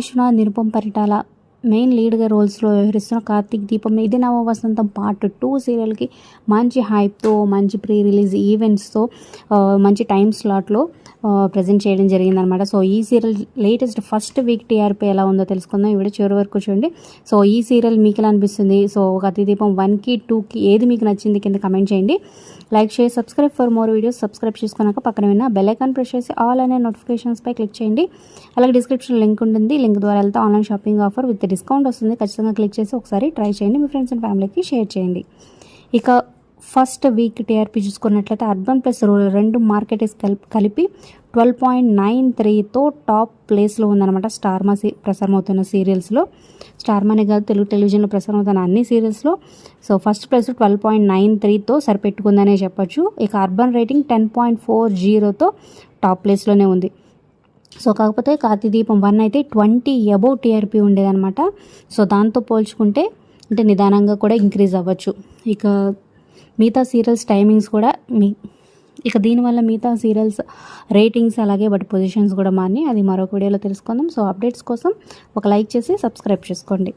Vishwanath, Nirupam Paritala main లీడ్గా రోల్స్లో వ్యవహరిస్తున్న కార్తీక్ దీపం ఇది నవ వసంతం పార్ట్ 2 సీరియల్కి మంచి హైప్తో, మంచి ప్రీ రిలీజ్ ఈవెంట్స్తో, మంచి టైం స్లాట్లో ప్రజెంట్ చేయడం జరిగిందనమాట. సో ఈ serial latest first week TRP ఎలా ఉందో తెలుసుకుందాం. ఈ వీడియో చివరి వరకు చూడండి. సో ఈ సీరియల్ మీకు ఎలా అనిపిస్తుంది? సో కార్తీక్ దీపం 1కి 2కి ఏది మీకు నచ్చింది కింద కమెంట్ చేయండి. Like share subscribe for more videos. Subscribe చేసుకున్నాక పక్కన ఉన్న బెల్ ఐకాన్ ప్రెస్ చేసి ఆల్ అనే నోటిఫికేషన్స్పై క్లిక్ చేయండి. అలాగే డిస్క్రిప్షన్ లింక్ ఉంటుంది. లింక్ ద్వారా వెళ్తే online shopping offer with discount వస్తుంది. ఖచ్చితంగా క్లిక్ చేసి ఒకసారి ట్రై చేయండి. మీ ఫ్రెండ్స్ అండ్ ఫ్యామిలీకి షేర్ చేయండి. ఇక ఫస్ట్ వీక్ టీఆర్పీ చూసుకున్నట్లయితే అర్బన్ ప్లస్ రూరల్ రెండు మార్కెట్స్ కలిపి 12.93తో టాప్ ప్లేస్లో ఉందన్నమాట. స్టార్మా ప్రసారం అవుతున్న సీరియల్స్లో, స్టార్మానే కాదు తెలుగు టెలివిజన్లో ప్రసారం అవుతున్న అన్ని సీరియల్స్లో సో ఫస్ట్ ప్లేస్ 12.93తో సరిపెట్టుకుందనే చెప్పొచ్చు. ఇక అర్బన్ రేటింగ్ 10.40తో టాప్ ప్లేస్లోనే ఉంది. సో కాకపోతే కార్తీక్ దీపం 1 అయితే 20 అబౌవ్ టీఆర్పీ ఉండేదన్నమాట. సో దాంతో పోల్చుకుంటే అంటే నిదానంగా కూడా ఇంక్రీజ్ అవ్వచ్చు. ఇక మిగతా సీరియల్స్ టైమింగ్స్ కూడా ఇక దీనివల్ల మిగతా సీరియల్స్ రేటింగ్స్ అలాగే వాటి పొజిషన్స్ కూడా మారినాయి. అది మరొక వీడియోలో తెలుసుకుందాం. సో అప్డేట్స్ కోసం ఒక లైక్ చేసి సబ్స్క్రైబ్ చేసుకోండి.